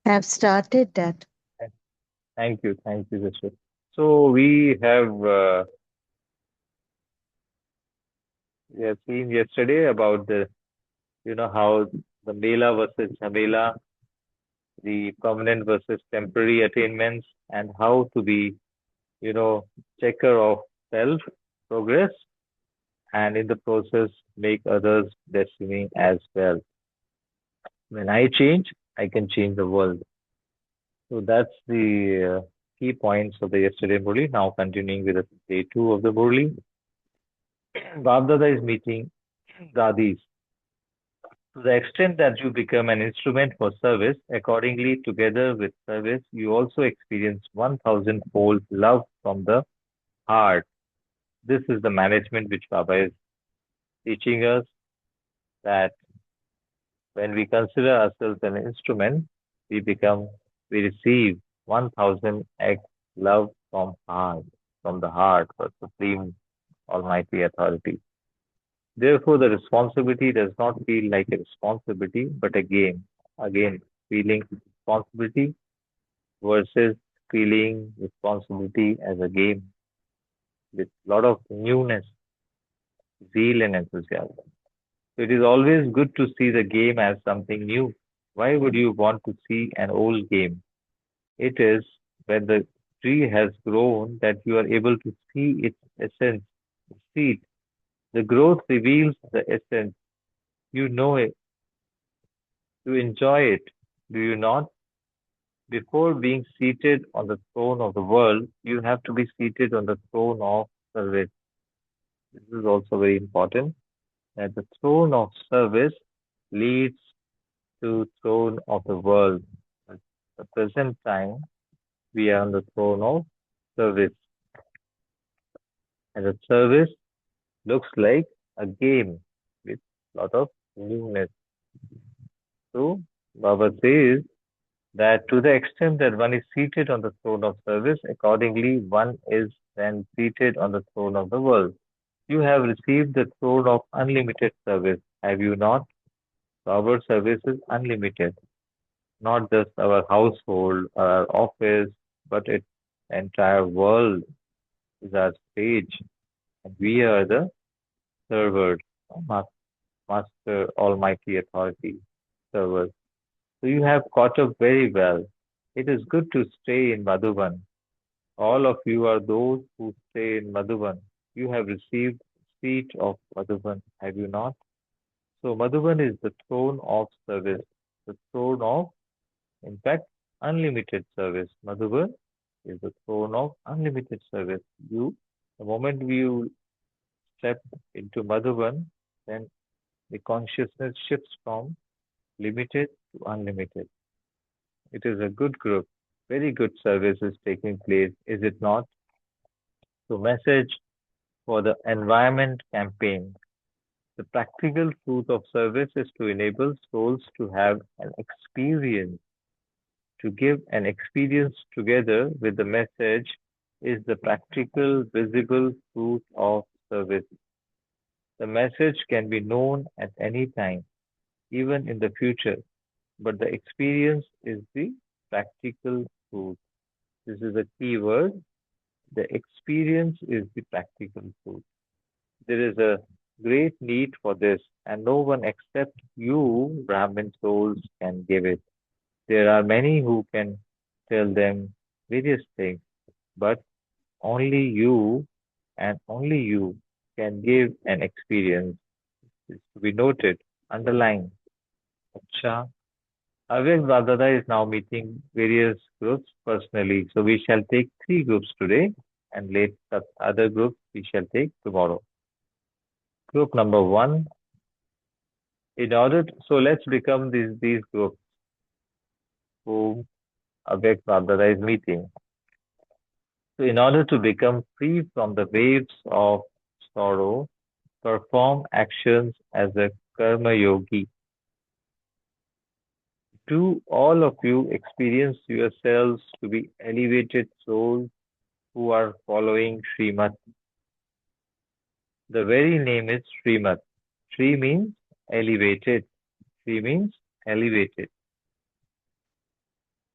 Have started that. Thank you, sister. So we have seen yesterday about how the Mela versus Jhamela, the permanent versus temporary attainments, and how to be, you know, checker of self progress and in the process make others' destiny as well. When I change, I can change the world. So that's the key points of the yesterday Murli. Now continuing with the day two of the Murli. Babdada is meeting Dadis. To the extent that you become an instrument for service, accordingly, together with service, you also experience 1000-fold love from the heart. This is the management which Baba is teaching us that when we consider ourselves an instrument, we receive 1000x love from the heart, for Supreme Almighty Authority. Therefore, the responsibility does not feel like a responsibility, but a game. Again, feeling responsibility versus feeling responsibility as a game with a lot of newness, zeal, and enthusiasm. So it is always good to see the game as something new. Why would you want to see an old game? It is when the tree has grown that you are able to see its essence, see it. The growth reveals the essence. You know it, you enjoy it, do you not? Before being seated on the throne of the world, you have to be seated on the throne of service. This is also very important that the throne of service leads to throne of the world. At the present time, we are on the throne of service, and the service looks like a game with a lot of newness. So, Baba says that to the extent that one is seated on the throne of service, accordingly, one is then seated on the throne of the world. You have received the throne of unlimited service, have you not? So our service is unlimited, not just our household or our office, but its entire world is our stage, and we are the servers, Master Almighty Authority servers. So you have caught up very well. It is good to stay in Madhuban. All of you are those who stay in Madhuban. You have received seat of Madhuban, have you not? So Madhuban is the throne of service, the throne of, in fact, unlimited service. Madhuban is the throne of unlimited service. The moment you step into Madhuban, then the consciousness shifts from limited to unlimited. It is a good group. Very good service is taking place, is it not? So, message for the environment campaign. The practical truth of service is to enable souls to have an experience, to give an experience together with the message is the practical, visible fruit of service. The message can be known at any time, even in the future, but the experience is the practical truth. This is a key word. The experience is the practical truth. There is a great need for this, and no one except you, Brahmin souls, can give it. There are many who can tell them various things, but only you and only you can give an experience. Is to be noted, underlined. Acha. Avyak Dadada is now meeting various groups personally, so we shall take three groups today, and later other groups we shall take tomorrow. Group number one, so let's become these groups whom Avyak Dadada is meeting. So in order to become free from the waves of sorrow, perform actions as a karma yogi. Do all of you experience yourselves to be elevated souls who are following Srimad? The very name is Srimad. Sri means elevated. Sri means elevated.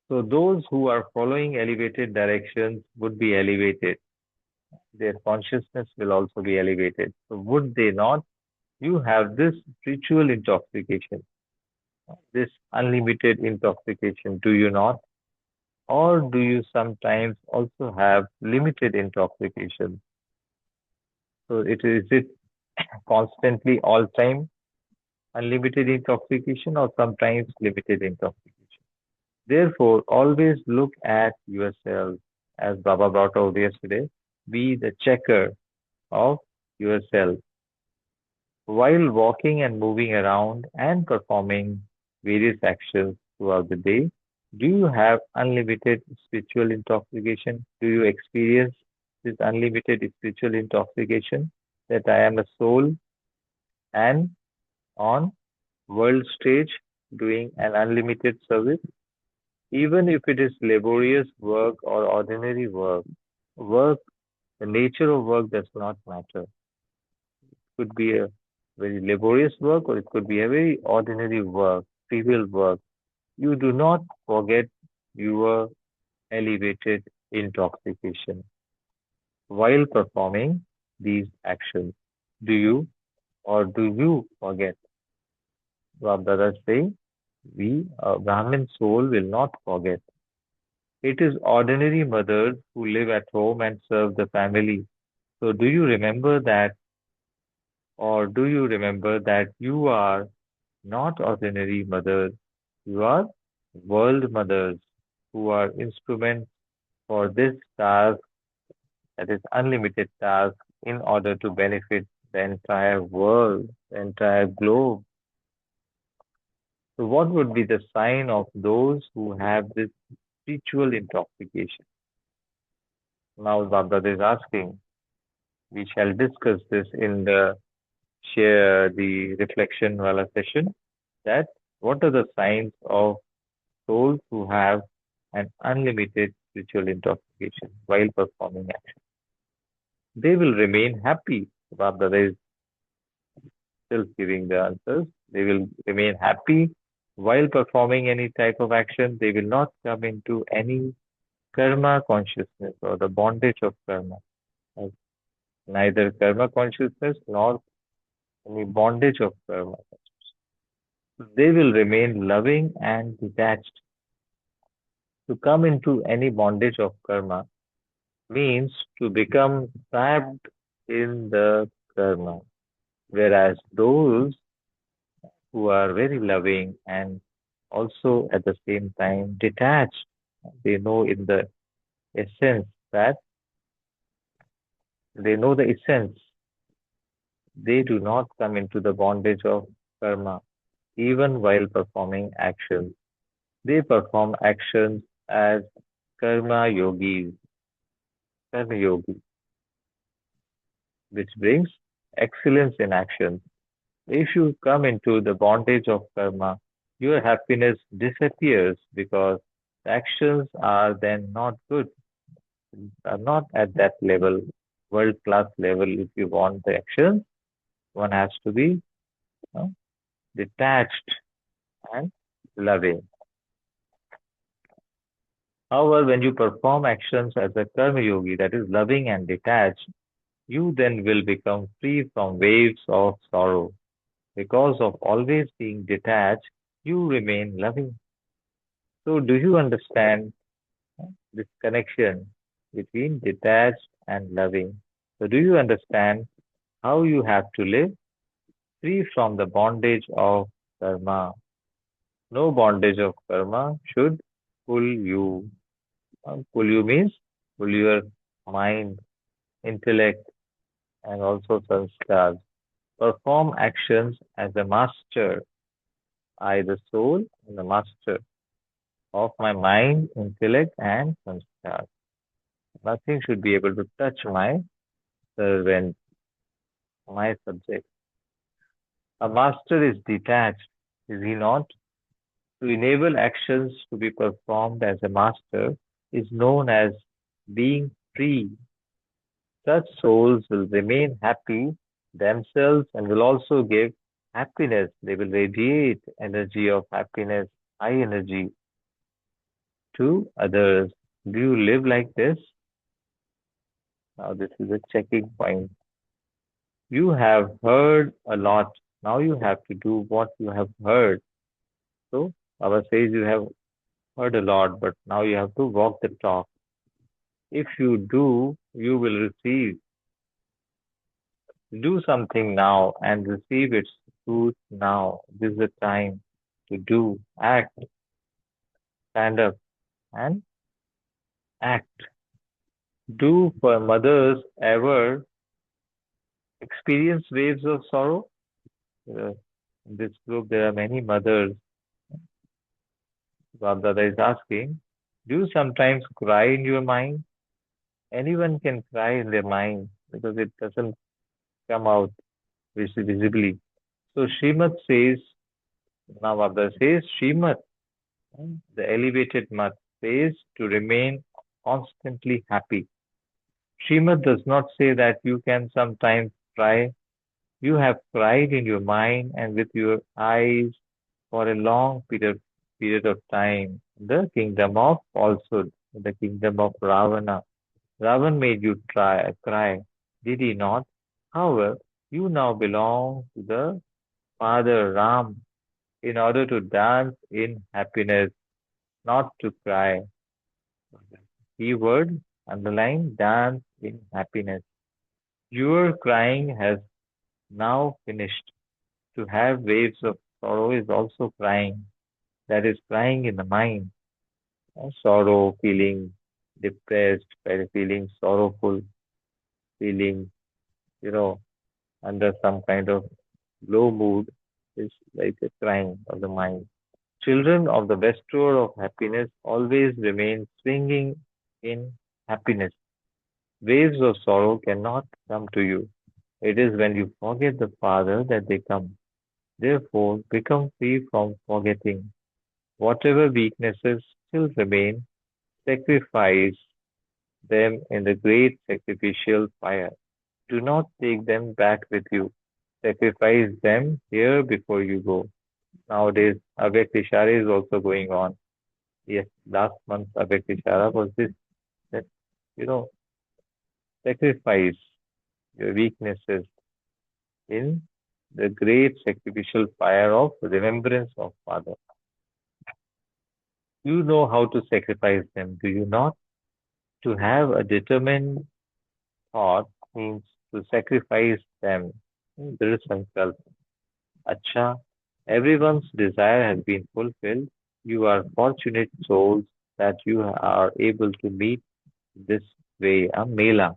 So those who are following elevated directions would be elevated. Their consciousness will also be elevated. So would they not? You have this spiritual intoxication, this unlimited intoxication, do you not? Or do you sometimes also have limited intoxication? So it constantly all time unlimited intoxication or sometimes limited intoxication? Therefore, always look at yourself, as Baba brought out yesterday, be the checker of yourself. While walking and moving around and performing various actions throughout the day, do you have unlimited spiritual intoxication? Do you experience this unlimited spiritual intoxication that I am a soul and on world stage doing an unlimited service? Even if it is laborious work or ordinary work, the nature of work does not matter. It could be a very laborious work or it could be a very ordinary work, trivial work. You do not forget your elevated intoxication while performing these actions. Do you or do you forget? Babdada say, we, a Brahmin soul, will not forget. It is ordinary mothers who live at home and serve the family. So do you remember that, or do you remember that you are not ordinary mothers? You are world mothers who are instruments for this task, that is unlimited task, in order to benefit the entire world, the entire globe. So what would be the sign of those who have this spiritual intoxication? Now Baba is asking. We shall discuss this in the share the reflection wala session, that what are the signs of souls who have an unlimited spiritual intoxication while performing action. They will remain happy. Baba is still giving the answers. They will remain happy while performing any type of action. They will not come into any karma consciousness or the bondage of karma. Neither karma consciousness nor any bondage of karma. They will remain loving and detached. To come into any bondage of karma means to become trapped in the karma. Whereas those who are very loving and also at the same time detached, they know in the essence that they know the essence. They do not come into the bondage of karma even while performing actions. They perform actions as karma yogis, karma yogi, which brings excellence in action. If you come into the bondage of karma, your happiness disappears because the actions are then not good, are not at that level, world class level. If you want the actions, one has to be detached and loving. However, when you perform actions as a karma yogi, that is loving and detached, you then will become free from waves of sorrow. Because of always being detached, you remain loving. So, do you understand this connection between detached and loving? So, do you understand how you have to live free from the bondage of karma? No bondage of karma should pull you. Pull you means pull your mind, intellect, and also sanskars. Perform actions as a master. I, the soul, and the master of my mind, intellect, and sanskar. Nothing should be able to touch my servant, my subject. A master is detached, is he not? To enable actions to be performed as a master is known as being free. Such souls will remain happy themselves and will also give happiness. They will radiate energy of happiness, high energy to others. Do you live like this? Now, this is a checking point. You have heard a lot. Now you have to do what you have heard. So, Baba says you have heard a lot, but now you have to walk the talk. If you do, you will receive. Do something now and receive its fruit now. This is the time to do, act, stand up and act. Do for mothers ever experience waves of sorrow? In this group, there are many mothers. Dada is asking, do you sometimes cry in your mind? Anyone can cry in their mind because it doesn't come out visibly. So Srimad says, now Abda says, Srimad, the elevated mat, says to remain constantly happy. Srimad does not say that you can sometimes cry. You have cried in your mind and with your eyes for a long period of time. The kingdom of falsehood, the kingdom of Ravana. Ravan made you cry, did he not? However, you now belong to the Father Ram in order to dance in happiness, not to cry. Keyword underline dance in happiness. Your crying has now finished. To have waves of sorrow is also crying. That is crying in the mind. Sorrow, feeling depressed, feeling sorrowful, feeling, you know, under some kind of low mood is like a crying of the mind. Children of the best tour of happiness always remain swinging in happiness. Waves of sorrow cannot come to you. It is when you forget the Father that they come. Therefore, become free from forgetting. Whatever weaknesses still remain, sacrifice them in the great sacrificial fire. Do not take them back with you. Sacrifice them here before you go. Nowadays, Avyakt is also going on. Yes, last month Avyakt was this that you know sacrifice your weaknesses in the great sacrificial fire of remembrance of Father. You know how to sacrifice them, do you not? To have a determined thought means to sacrifice them. There is sankalp. Acha, everyone's desire has been fulfilled. You are fortunate souls that you are able to meet this way, a Mela.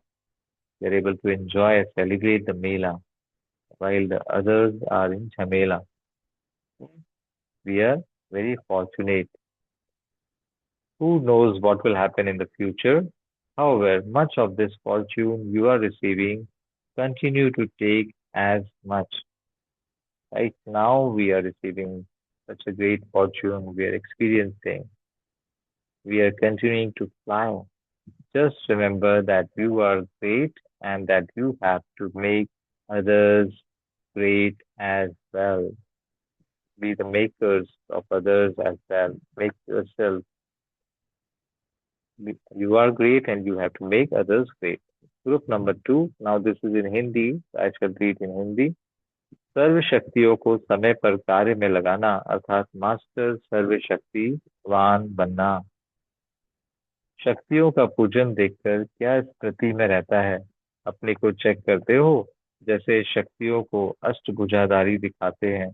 You're able to enjoy and celebrate the Mela while the others are in Chamela. We are very fortunate. Who knows what will happen in the future? However, much of this fortune you are receiving, continue to take as much. Right now, we are receiving such a great fortune we are experiencing. We are continuing to fly. Just remember that you are great and that you have to make others great as well. Be the makers of others as well. Make yourself. You are great and you have to make others great. Group number 2. Now this is in Hindi. I shall read in Hindi. सर्व शक्तियों को समय पर कार्य में लगाना अर्थात master सर्वशक्तिवान बनना। शक्तियों का पूजन देखकर क्या स्मृति में रहता है? अपने को चेक करते हो? जैसे शक्तियों को अष्टभुजाधारी दिखाते हैं,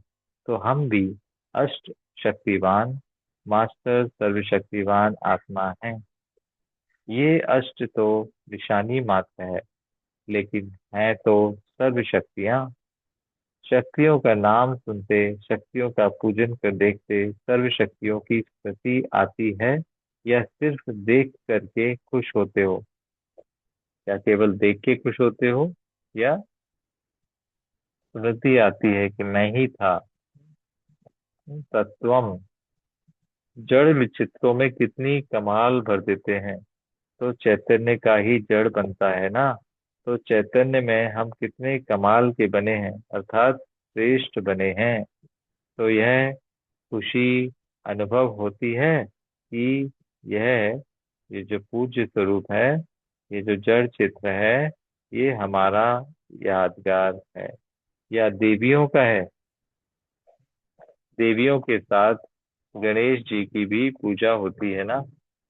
तो हम भी अष्ट शक्तिवान मास्टर सर्वशक्तिवान आत्मा हैं। ये अष्ट तो निशानी मात्र है, लेकिन है तो सर्व शक्तियां। शक्तियों का नाम सुनते, शक्तियों का पूजन कर देखते सर्व शक्तियों की स्मृति आती है या सिर्फ देख करके खुश होते हो? क्या केवल देख के खुश होते हो या स्मृति आती है कि मैं ही था? तत्वम जड़ विचित्रों में कितनी कमाल भर देते हैं, तो चैतन्य का ही जड़ बनता है ना। तो चैतन्य में हम कितने कमाल के बने हैं, अर्थात श्रेष्ठ बने हैं। तो यह खुशी अनुभव होती है कि यह ये जो पूज्य स्वरूप है, ये जो जड़ चित्र है, ये हमारा यादगार है, या देवियों का है। देवियों के साथ गणेश जी की भी पूजा होती है ना,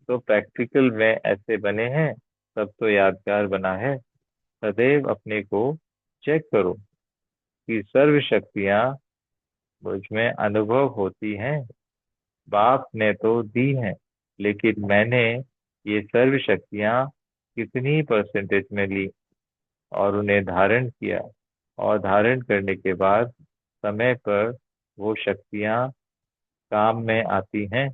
तो प्रैक्टिकल में ऐसे बने हैं, सब तो यादगार बना है। सदैव अपने को चेक करो कि सर्व शक्तियां मुझ में अनुभव होती हैं। बाप ने तो दी हैं, लेकिन मैंने ये सर्व शक्तियां कितनी परसेंटेज में ली और उन्हें धारण किया, और धारण करने के बाद समय पर वो शक्तियां काम में आती हैं।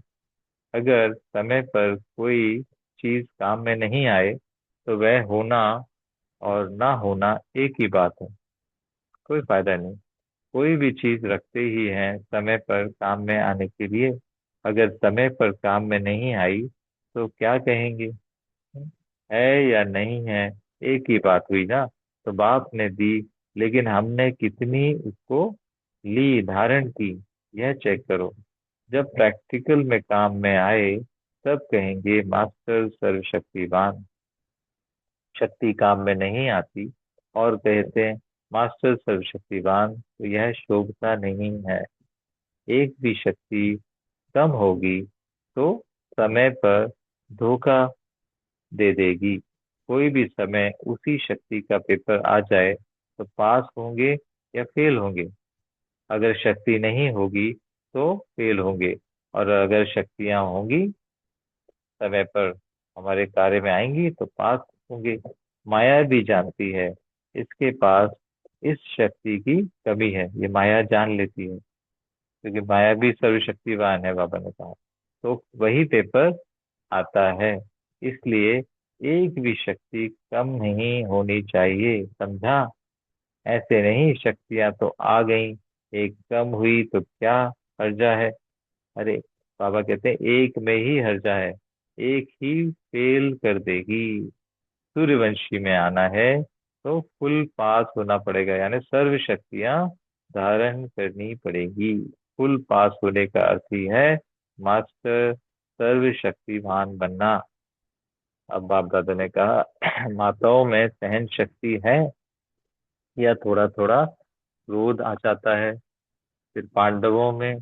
अगर समय पर कोई चीज काम में नहीं आए, तो वह होना और ना होना एक ही बात है, कोई फायदा नहीं। कोई भी चीज रखते ही है समय पर काम में आने के लिए। अगर समय पर काम में नहीं आई, तो क्या कहेंगे, है या नहीं है, एक ही बात हुई ना। तो बाप ने दी, लेकिन हमने कितनी उसको ली, धारण की, यह चेक करो। जब प्रैक्टिकल में काम में आए, तब कहेंगे मास्टर सर्वशक्तिवान। शक्ति काम में नहीं आती और कहते हैं मास्टर सर्वशक्तिवान, तो यह शोभता नहीं है। एक भी शक्ति कम होगी तो समय पर धोखा दे देगी। कोई भी समय उसी शक्ति का पेपर आ जाए, तो पास होंगे या फेल होंगे। अगर शक्ति नहीं होगी तो फेल होंगे, और अगर शक्तियां होंगी समय पर हमारे कार्य में आएंगी तो पास होंगे। माया भी जानती है इसके पास इस शक्ति की कमी है, ये माया जान लेती है, क्योंकि माया भी सर्वशक्तिवान है, बाबा ने कहा। तो वही पेपर आता है। इसलिए एक भी शक्ति कम नहीं होनी चाहिए, समझा। ऐसे नहीं शक्तियां तो आ गई, एक कम हुई तो क्या हर्जा है। अरे, बाबा कहते हैं एक में ही हर्जा है, एक ही फेल कर देगी। सूर्यवंशी में आना है तो फुल पास होना पड़ेगा, यानी सर्व शक्तियां धारण करनी पड़ेगी। फुल पास होने का अर्थ ही है मास्टर सर्व शक्तिवान बनना। अब बाप दादा ने कहा माताओं में सहन शक्ति है, या थोड़ा थोड़ा क्रोध आ जाता है। फिर पांडवों में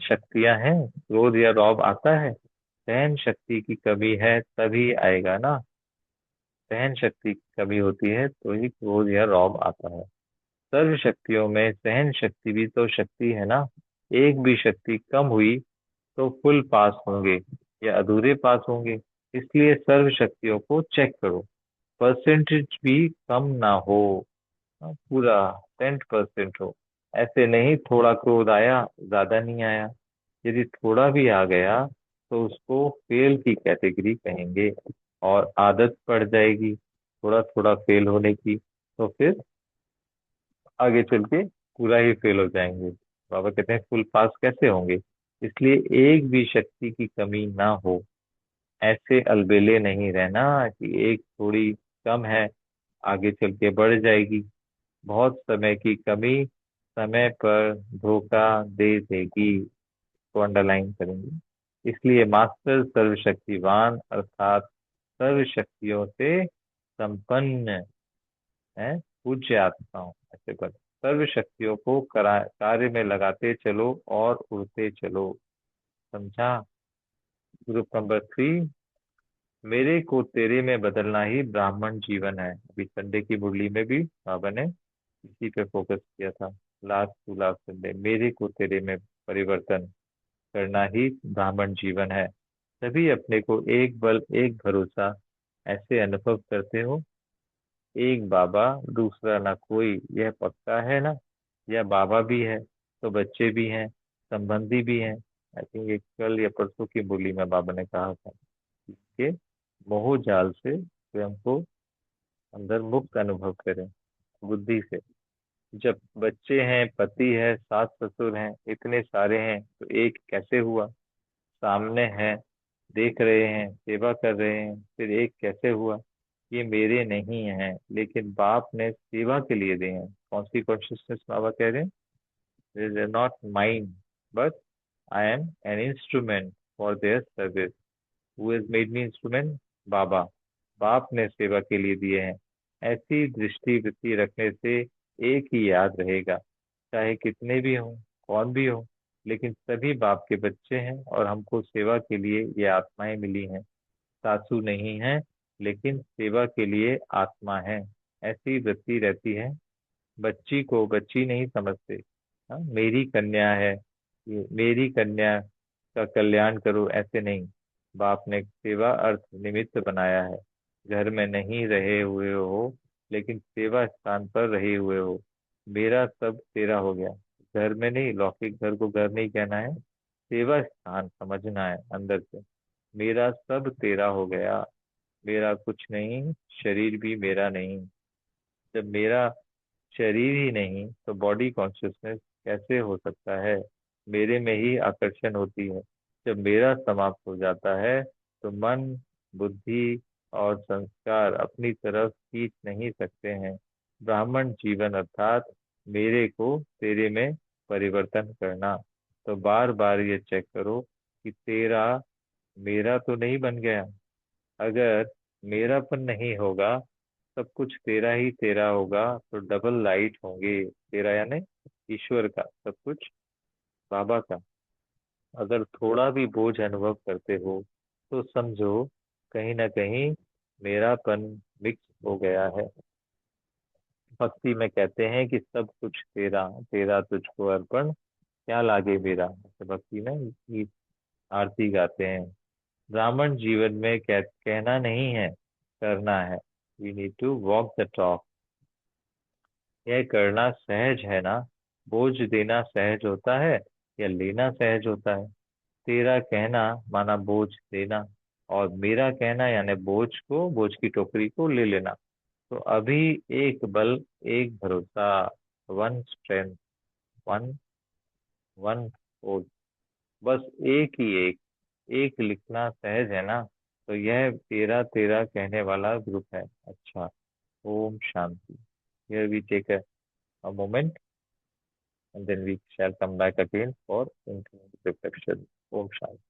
शक्तियां हैं, क्रोध या रौब आता है। सहन शक्ति की कमी है तभी आएगा ना। सहन शक्ति की कमी होती है तो ही क्रोध या रौब आता है। सर्व शक्तियों में सहन शक्ति भी तो शक्ति है ना। एक भी शक्ति कम हुई तो फुल पास होंगे या अधूरे पास होंगे। इसलिए सर्व शक्तियों को चेक करो, परसेंटेज भी कम ना हो। पूरा 10% हो। ऐसे नहीं थोड़ा क्रोध आया, ज्यादा नहीं आया। यदि थोड़ा भी आ गया तो उसको फेल की कैटेगरी कहेंगे, और आदत पड़ जाएगी थोड़ा थोड़ा फेल होने की, तो फिर आगे चल के पूरा ही फेल हो जाएंगे। बाबा कहते हैं फुल पास कैसे होंगे। इसलिए एक भी शक्ति की कमी ना हो। ऐसे अलबेले नहीं रहना कि एक थोड़ी कम है, आगे चल के बढ़ जाएगी। बहुत समय की कमी समय पर धोखा दे देगी, को अंडरलाइन करेंगे। इसलिए मास्टर सर्वशक्तिवान अर्थात सर्व शक्तियों से संपन्न है, पूज्य आत्माओं ऐसे पर सर्व शक्तियों को कार्य में लगाते चलो और उड़ते चलो, समझा। ग्रुप नंबर 3, मेरे को तेरे में बदलना ही ब्राह्मण जीवन है। अभी संडे की मुरली में भी बाबा ने इसी पे फोकस किया था। लास्ट टू लास्ट संडे, मेरे को तेरे में परिवर्तन करना ही ब्राह्मण जीवन है। तभी अपने को एक बल एक भरोसा ऐसे अनुभव करते हो। एक बाबा दूसरा ना कोई, यह पक्का है ना। यह बाबा भी है तो बच्चे भी हैं, संबंधी भी हैं। आई थिंक एक कल या परसों की बोली में बाबा ने कहा था कि मोह जाल से स्वयं को अंदर मुक्त अनुभव करें बुद्धि से। जब बच्चे हैं, पति है, सास ससुर हैं, इतने सारे हैं, तो एक कैसे हुआ। सामने है, देख रहे हैं, सेवा कर रहे हैं, फिर एक कैसे हुआ। ये मेरे नहीं हैं, लेकिन बाप ने सेवा के लिए दिए हैं। कौन सी कॉन्शियसनेस बाबा कह रहे हैं, this is not mind, but I am an instrument for their service. Who has made me instrument? बाबा। बाप ने सेवा के लिए दिए हैं। ऐसी दृष्टि वृत्ति रखने से एक ही याद रहेगा, चाहे कितने भी हों, कौन भी हो, लेकिन सभी बाप के बच्चे हैं और हमको सेवा के लिए ये आत्माएं मिली हैं। सासू नहीं है, लेकिन सेवा के लिए आत्मा है। ऐसी वृत्ति रहती है। बच्ची को बच्ची नहीं समझते। हाँ, मेरी कन्या है, ये मेरी कन्या का कल्याण करो, ऐसे नहीं। बाप ने सेवा अर्थ निमित्त बनाया है। घर में नहीं रहे हुए हो, लेकिन सेवा स्थान पर रहे हुए हो। मेरा सब तेरा हो गया। घर में नहीं, लौकिक घर को घर नहीं कहना है, सेवा स्थान समझना है अंदर से। मेरा सब तेरा हो गया। मेरा कुछ नहीं, शरीर भी मेरा नहीं। जब मेरा शरीर ही नहीं तो बॉडी कॉन्शियसनेस कैसे हो सकता है? मेरे में ही आकर्षण होती है। जब मेरा समाप्त हो जाता है तो मन, बुद्धि और संस्कार अपनी तरफ खींच नहीं सकते हैं। ब्राह्मण जीवन अर्थात मेरे को तेरे में परिवर्तन करना। तो बार बार ये चेक करो कि तेरा मेरा तो नहीं बन गया। अगर मेरापन नहीं होगा, सब कुछ तेरा ही तेरा होगा, तो डबल लाइट होंगे। तेरा यानी ईश्वर का, सब कुछ बाबा का। अगर थोड़ा भी बोझ अनुभव करते हो तो समझो कहीं ना कहीं मेरापन मिक्स हो गया है। भक्ति में कहते हैं कि सब कुछ तेरा, तेरा तुझको अर्पण, क्या लागे मेरा। तो भक्ति में गीत आरती गाते हैं। ब्राह्मण जीवन में कहना नहीं है, करना है। We need to walk the talk. यह करना सहज है ना? बोझ देना सहज होता है या लेना सहज होता है? तेरा कहना माना बोझ देना, और मेरा कहना यानी बोझ की टोकरी को ले लेना। तो अभी एक बल, एक भरोसा, one strength, one one force, बस एक ही एक लिखना सहज है ना? तो यह तेरा तेरा कहने वाला ग्रुप है। अच्छा, Om Shanti. Here we take a moment, and then we shall come back again for internal reflection. Om Shanti.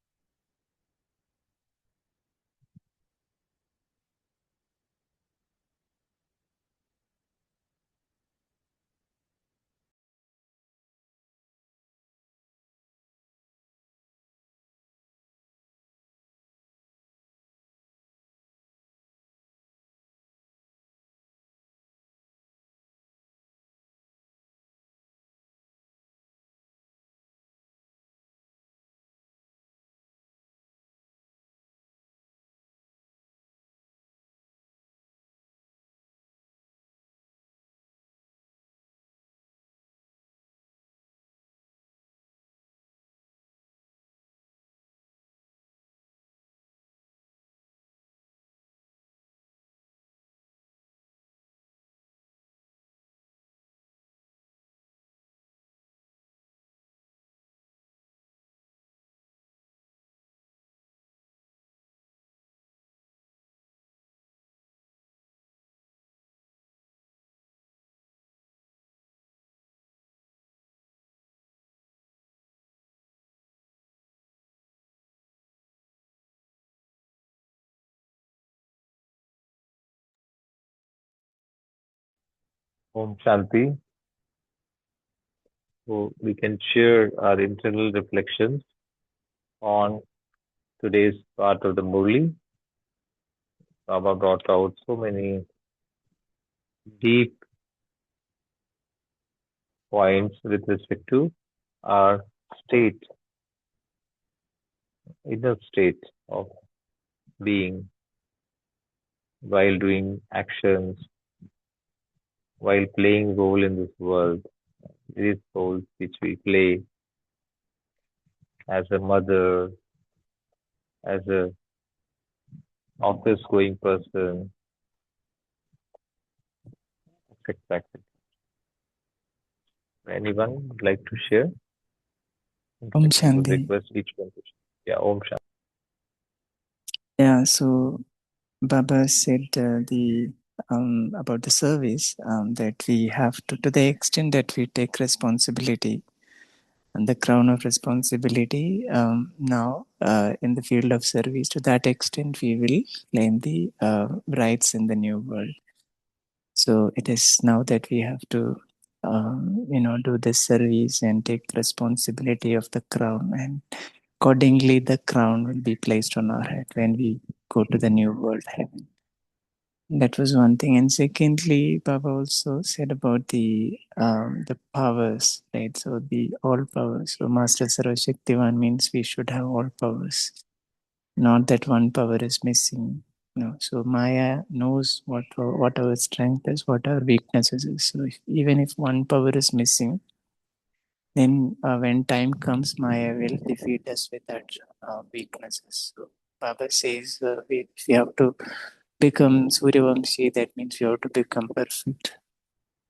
Om Shanti. So we can share our internal reflections on today's part of the Murli. Baba brought out so many deep points with respect to our state, inner state of being while doing actions, while playing role in this world. These roles which we play as a mother, as a office going person, etc. Anyone would like to share? In Om fact, I would Shanti. request each one to share. Yeah, Om Shanti. Yeah, so Baba said about the service that we have to the extent that we take responsibility, the crown of responsibility. Now, in the field of service, to that extent, we will claim the rights in the new world. So it is now that we have to, do this service and take responsibility of the crown, and accordingly, the crown will be placed on our head when we go to the new world heaven. That was one thing, and secondly, Baba also said about the powers, right? So the all powers. So Master Sarvashaktivan means we should have all powers, not that one power is missing. No, so Maya knows what our strength is, what our weaknesses is. So even if one power is missing, then when time comes, Maya will defeat us with that weaknesses. So Baba says we have to become Suryavamshi, that means we have to become perfect,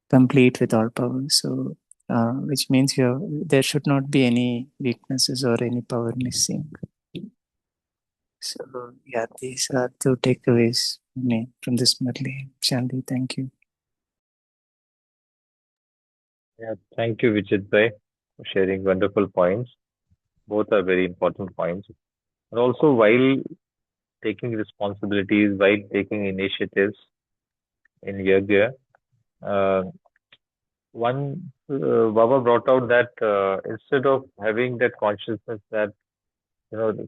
complete with all powers. So, which means there should not be any weaknesses or any power missing. So, yeah, these are two takeaways from this Murli. Shanti, thank you. Yeah, thank you, Vijit Bhai, for sharing wonderful points. Both are very important points. And also, while taking responsibilities, while taking initiatives in yoga, uh, one Baba brought out that instead of having that consciousness that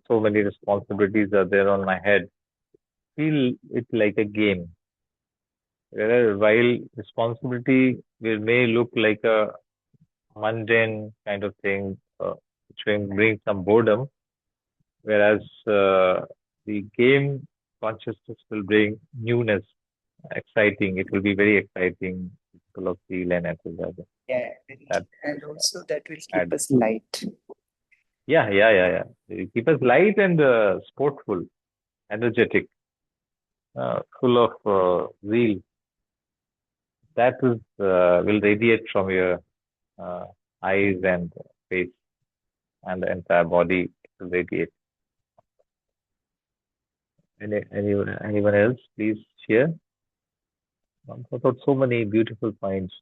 so many responsibilities are there on my head, feel it like a game. Whereas while responsibility may look like a mundane kind of thing, which will bring some boredom, whereas the game consciousness will bring newness, exciting. It will be very exciting, full of feel and enthusiasm. Yeah, That and also that will keep add. us light. Yeah. It keep us light and sportful, energetic, full of zeal. That is will radiate from your uh, eyes and face and the entire body will radiate. Anyone else? Please share. I thought so many beautiful points.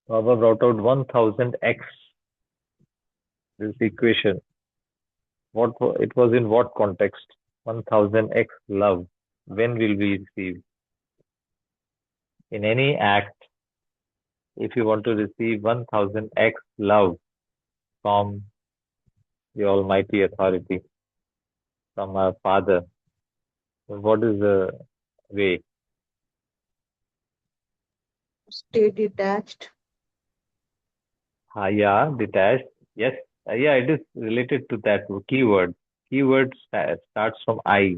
Baba brought out 1000x this equation. It was in what context? 1000x love. When will we receive? In any act, if you want to receive 1000x love from the Almighty Authority, from our Father, what is the way? Stay detached. Yeah, detached. Yes. Yeah, it is related to that keyword. Keyword starts from I.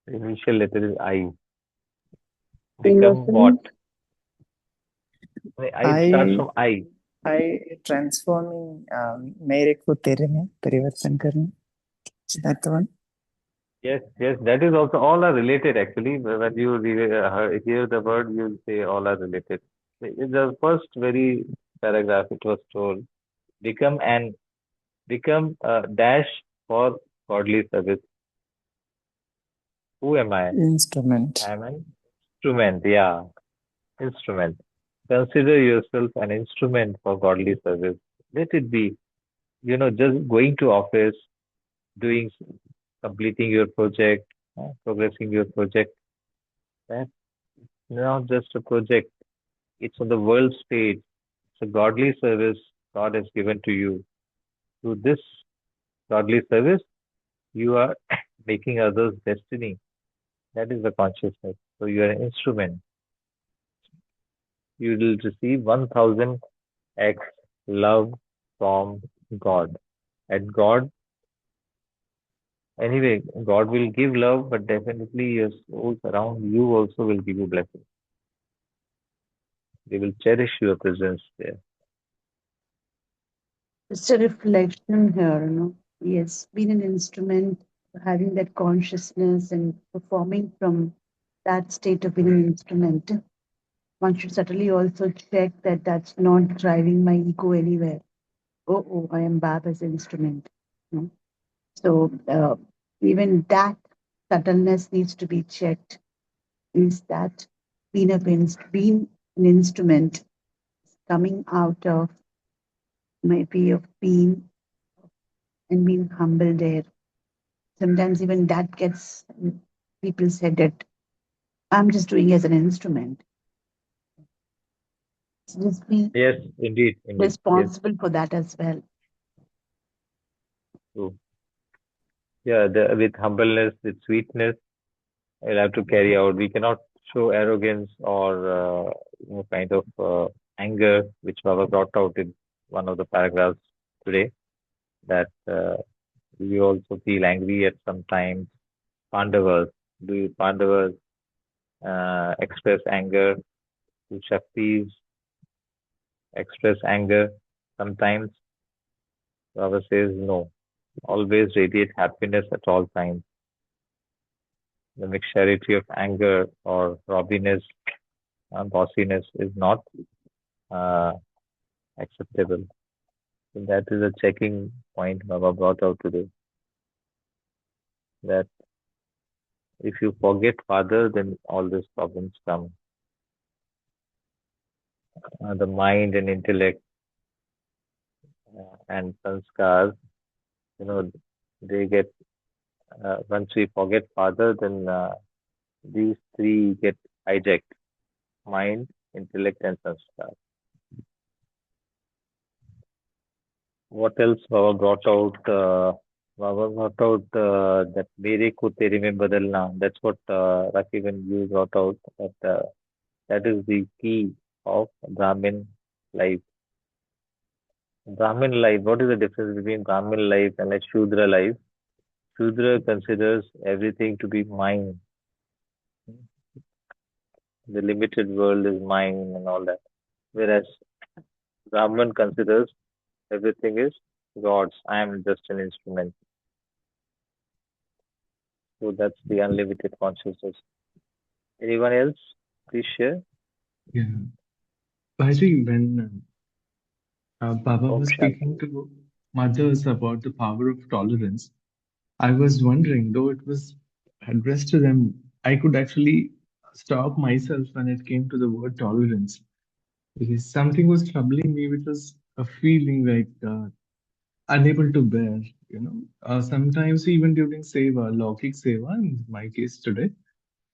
The initial letter is I. Become what? Innocent. It starts I from I. transforming मेरे को तेरे में परिवर्तन करना. Is that the one? Yes, that is also all are related actually. When you hear the word, you'll say all are related. In the first very paragraph, it was told, become and become a dash for godly service. Who am I? Instrument. I am an instrument. Yeah, instrument. Consider yourself an instrument for godly service. Let it be, just going to office, doing, completing your project, progressing your project. That's not just a project. It's on the world stage. It's a godly service God has given to you. Through this godly service, you are making others' destiny. That is the consciousness. So you are an instrument. You will receive 1000x love from God. And God, anyway, God will give love, but definitely your souls around you also will give you blessings. They will cherish your presence there. It's a reflection here. Yes, being an instrument, having that consciousness and performing from that state of being an instrument. One should certainly also check that that's not driving my ego anywhere. Oh, I am Baba's instrument. you know. So even that subtleness needs to be checked. Is that being an instrument coming out of my way of being and being humble there? Sometimes even that gets people said that I'm just doing as an instrument. So just be Yes, indeed, indeed. Yes, responsible for that as well. true. Yeah, with humbleness, with sweetness, we'll have to carry out. We cannot show arrogance or kind of anger, which Baba brought out in one of the paragraphs today. That we also feel angry at some times. Pandavas, do Pandavas express anger? Do Shaktis express anger? Sometimes Baba says no. Always radiate happiness at all times. The mixturity of anger or robbiness and bossiness is not uh, acceptable. So that is a checking point Baba brought out today. That if you forget Father, then all these problems come. The mind and intellect and sanskars, you know, they get, once we forget Father, then these three get hijacked: mind, intellect, and sanskar. What else Baba brought out? Baba brought out that mere ko tere mein badalna. That's what Raki, when you brought out that that is the key of Brahmin life. Brahmin life. What is the difference between Brahmin life and a Shudra life? Shudra considers everything to be mine. The limited world is mine and all that. Whereas Brahman considers everything is God's. I am just an instrument. So that's the unlimited consciousness. Anyone else? Please share. Yeah. Bhaji, when Baba Om was Shanti. speaking to mothers about the power of tolerance, I was wondering, though it was addressed to them, I could actually stop myself when it came to the word tolerance because something was troubling me, which was a feeling like unable to bear. Sometimes even during seva, Laukik seva, in my case today,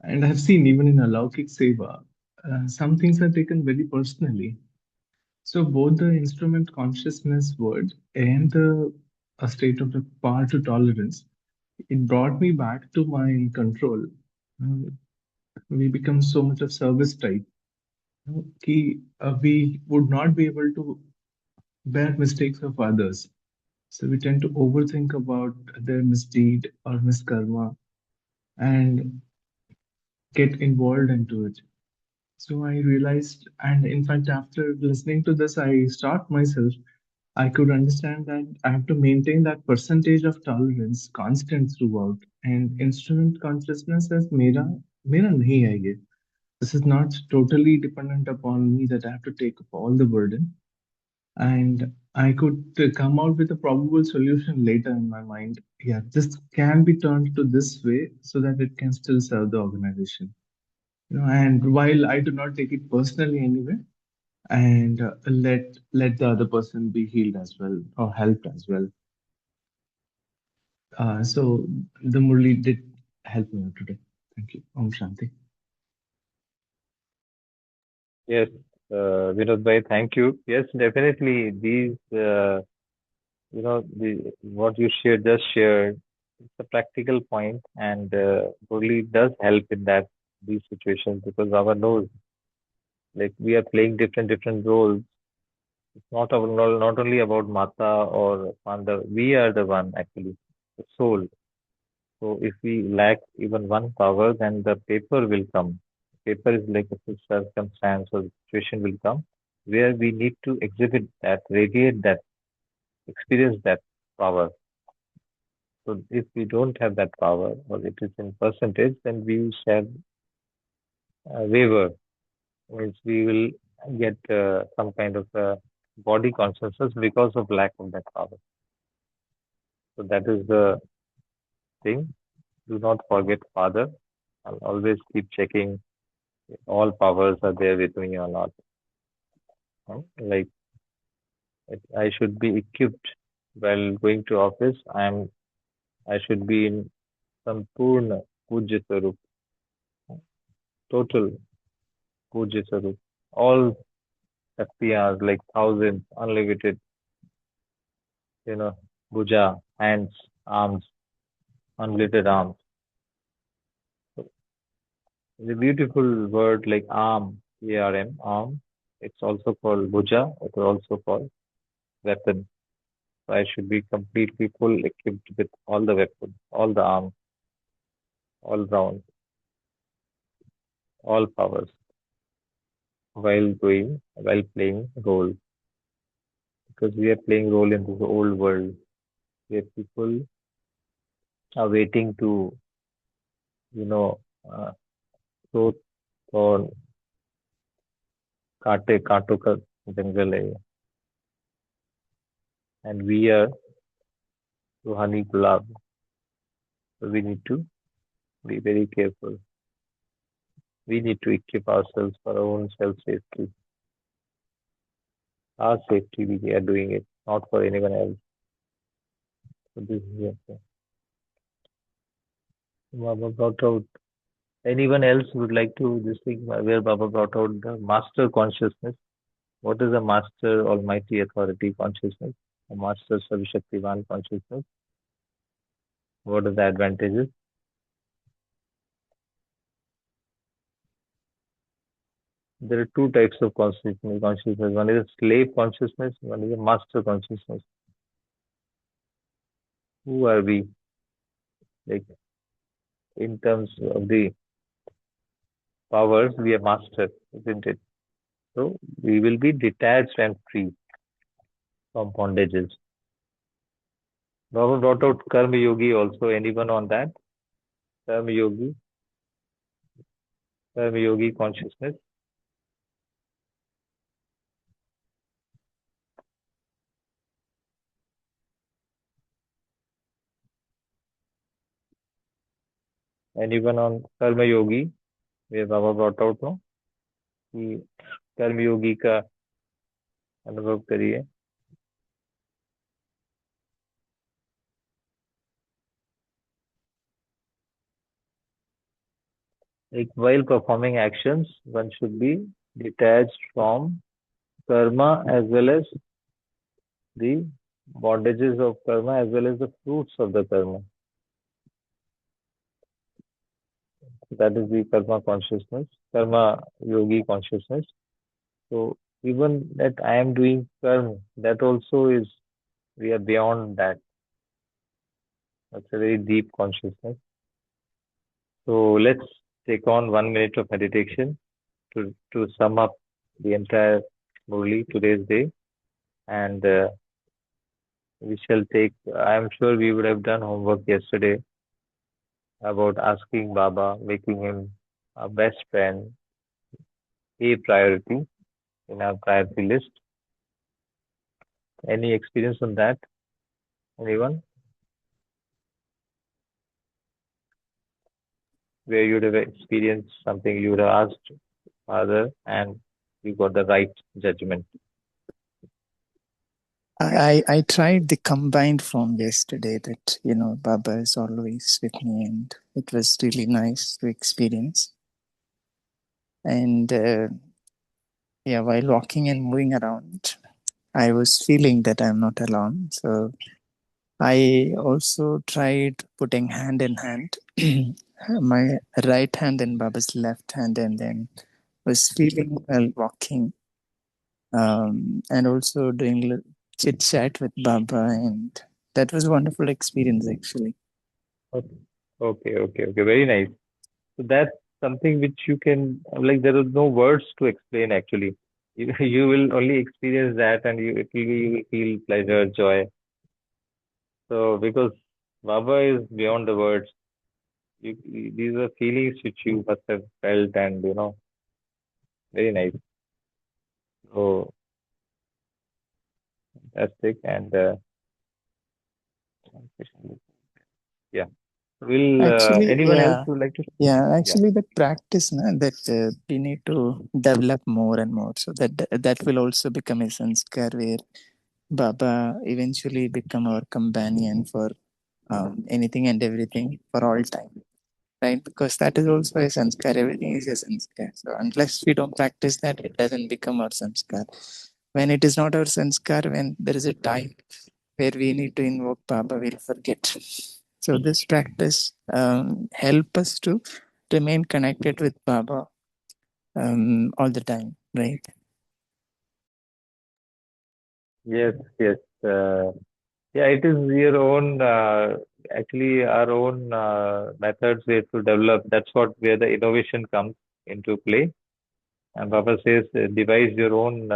and I've seen even in a Laukik seva, some things are taken very personally. So both the instrument consciousness word and a state of the power to tolerance, it brought me back to my control. Uh, we become so much of service type. We would not be able to bear mistakes of others. So we tend to overthink about their misdeed or miskarma and get involved into it. So I realized, and in fact, after listening to this, I stopped myself. I could understand that I have to maintain that percentage of tolerance constant throughout. And instrument consciousness as mera nahi hai ye. This is not totally dependent upon me that I have to take up all the burden. And I could come out with a probable solution later in my mind. Yeah, this can be turned to this way so that it can still serve the organization. And while I do not take it personally anyway, and let the other person be healed as well or helped as well. So the Murli did help me out today. Thank you. Om Shanti. Yes, Vinod bhai, thank you. Yes, definitely. These, what you shared, just shared, it's a practical point, and really does help in that these situations because our knows, like we are playing different roles. It's not only about Mata or Panda. We are the one actually, the soul. So if we lack even one power, then the paper will come. Paper is like a circumstance or situation will come where we need to exhibit that, radiate that, experience that power. So if we don't have that power or it is in percentage, then we shall waver. Means we will get some kind of body consciousness because of lack of that power. So that is the thing. Do not forget Father. I'll always keep checking if all powers are there with me or not. Like I should be equipped while going to office. I should be in Sampurna Pujya Sarup, total Pujya Sarup. All FPRs like thousands, unlimited, bhuja, hands, arms, unlimited arms. So the beautiful word like arm, ARM, arm. It's also called bhuja. It's also called weapon. So I should be completely full equipped with all the weapons, all the arms, all round, all powers while playing role. Because we are playing role in this old world where people are waiting to, you know, uh, so और कांटों का जंगल है and we are Ruhani Gulab. So we need to be very careful. We need to equip ourselves for our own self safety. Our safety, we are doing it, not for anyone else. So this is it. Baba brought out. Anyone else would like to this thing where Baba brought out the master consciousness. What is a master almighty authority consciousness? A master Sarvashaktivan consciousness. What are the advantages? There are two types of consciousness. One is a slave consciousness, one is a master consciousness. Who are we? Like in terms of the powers, we are master, isn't it? So we will be detached and free from bondages. Baba brought out Karma Yogi also. Anyone on that? Karma Yogi consciousness. Anyone on Karma Yogi? Where Baba brought out no? कि कर्म योगी का अनुभव करिए. Like while performing actions, one should be detached from karma as well as the bondages of karma as well as the fruits of the karma. That is the karma consciousness, karma yogi consciousness. So even that I am doing karma, that also is, we are beyond that. That's a very deep consciousness. So let's take on 1 minute of meditation to sum up the entire Murli today's day. And we shall take, I am sure we would have done homework yesterday about asking Baba, making him our best friend, a priority in our priority list. Any experience on that? Anyone? Where you would have experienced something you would have asked Father and you got the right judgment. I tried the combined form yesterday that, Baba is always with me, and it was really nice to experience. And while walking and moving around, I was feeling that I'm not alone. So I also tried putting hand in hand, my right hand in Baba's left hand, and then was feeling while walking, and also doing chit chat with Baba, and that was a wonderful experience actually. Okay. Very nice. So that's something which you can, like, there are no words to explain actually. You will only experience that and you will feel pleasure, joy. So because Baba is beyond the words, these are feelings which you must have felt and very nice. So fantastic and yeah. Will Actually, anyone else yeah. would like to? Yeah, Yeah. actually, that practice na, that we need to develop more and more, so that will also become a sanskar where Baba eventually become our companion for anything and everything for all time, right? Because that is also a sanskar. Everything is a sanskar. So unless we don't practice that, it doesn't become our sanskar. When it is not our sanskar, when there is a time where we need to invoke Baba, we'll forget. So this practice help us to remain connected with Baba all the time, right? Yes, yes. Yeah, it is your own, actually, our own methods we have to develop. That's what where the innovation comes into play. And Baba says, devise your own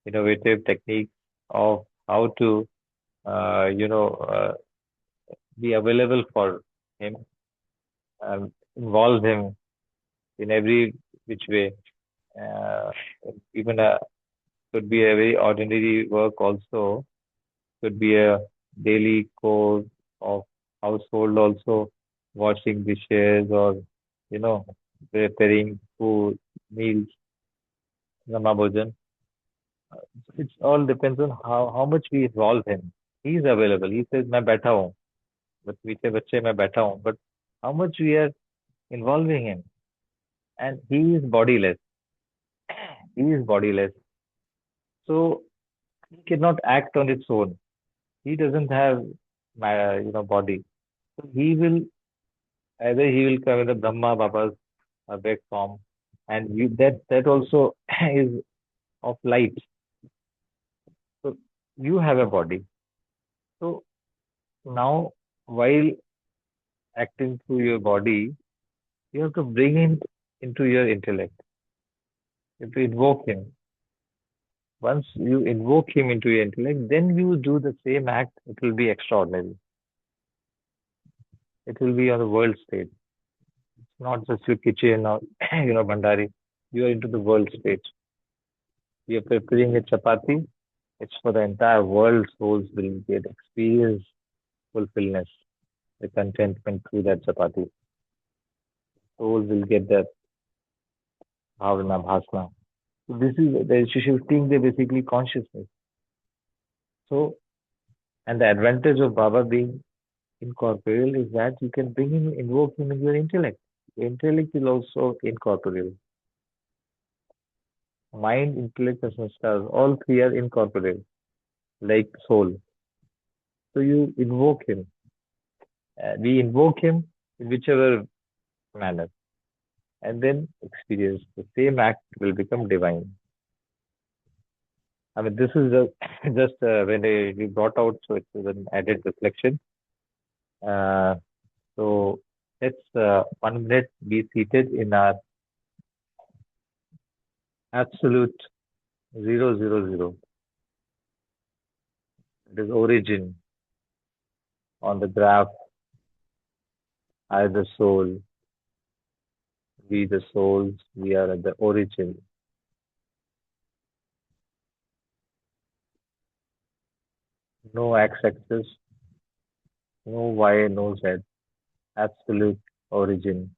innovative techniques of how to, be available for him, involve him in every which way. Uh, even could be a very ordinary work also, could be a daily course of household also, washing dishes or, you know, preparing food, meals, Namabhojan. It all depends on how much we involve him. He is available. He says, मैं बैठा हूँ. But we say, बच्चे मैं बैठा हूँ. But how much we are involving him. And he is bodiless. He is bodiless. So he cannot act on its own. He doesn't have, body. So he will either he will come in the Brahma Baba's back form, and that also is of light. So you have a body. So now, while acting through your body, you have to bring him into your intellect. You have to invoke him. Once you invoke him into your intellect, then you do the same act. It will be extraordinary. It will be on the world stage. It's not just your kitchen or Bandari. You are into the world stage. You are preparing a chapati. It's for the entire world. Souls will get experience fulfillment, the contentment through that chapati. Souls will get that bhavana, bhasna. So this is the shifting the basically consciousness. So, and the advantage of Baba being incorporeal is that you can bring him, invoke him in your intellect. Your intellect is also incorporeal. Mind, intellect, and stars, all three are incorporeal, like soul. So you invoke him. We invoke him in whichever manner, and then experience the same act will become divine. I mean, this is just, just when we brought out, so it's an added reflection. Uh, so let's 1 minute be seated in our absolute 000. It is origin on the graph. I the soul, we the souls, we are at the origin. No x-axis, no y, no z. Absolute origin.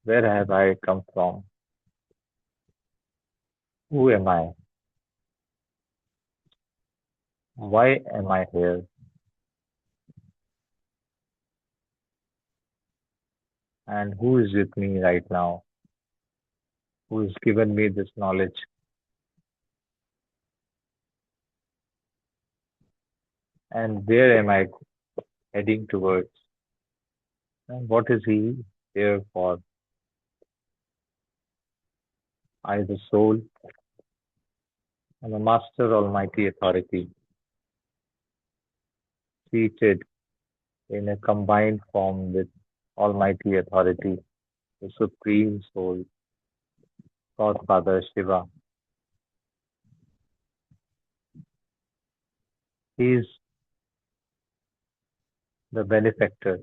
Where have I come from? Who am I? Why am I here? And who is with me right now? Who has given me this knowledge? And where am I heading towards? And what is he here for? I, the soul, am a master almighty authority, seated in a combined form with almighty authority, the supreme soul, Godfather Shiva. He is the benefactor.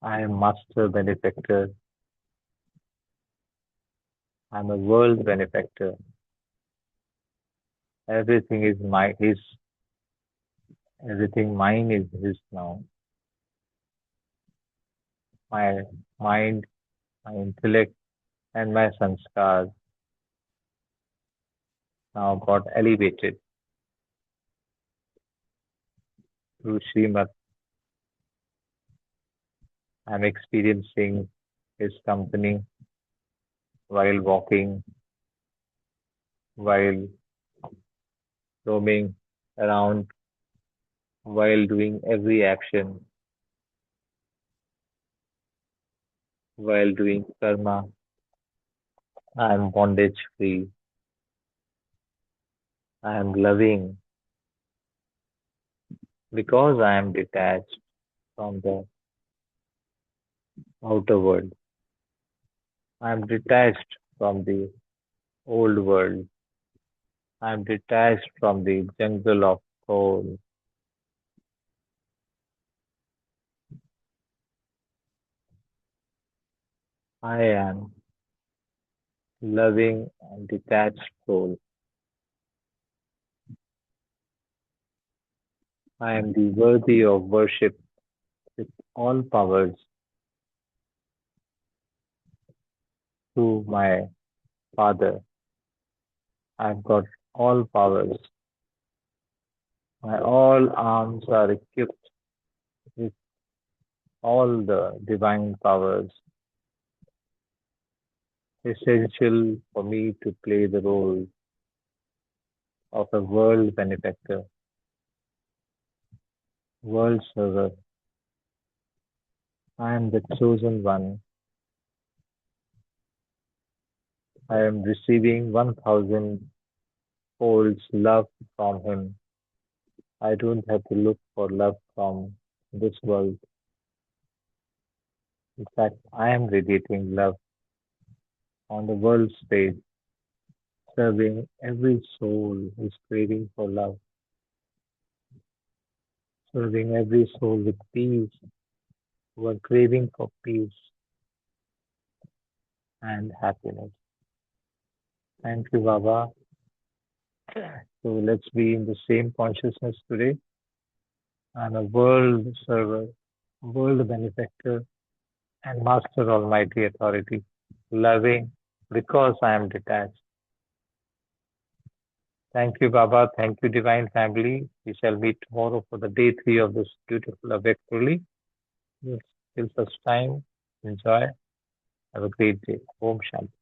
I am master benefactor. I am a world benefactor. Everything is his. Everything mine is his now. My mind, my intellect, and my sanskars now got elevated through Srimad. I'm experiencing his company while walking, while roaming around, while doing every action, while doing karma. I am bondage free. I am loving because I am detached from the outer world. I am detached from the old world. I am detached from the jungle of coal. I am loving and detached soul. I am the worthy of worship with all powers through my Father. I've got all powers. My all arms are equipped with all the divine powers essential for me to play the role of a world benefactor, world server. I am the chosen one. I am receiving 1,000 folds love from him. I don't have to look for love from this world. In fact, I am radiating love on the world stage, serving every soul who is craving for love, serving every soul with peace, who are craving for peace and happiness. Thank you, Baba. So let's be in the same consciousness today. I'm a world server, world benefactor, and master almighty authority, loving because I am detached. Thank you, Baba. Thank you, Divine Family. We shall meet tomorrow for the day 3 of this beautiful Awake Murli. Yes, till such time, enjoy. Have a great day. Om Shanti.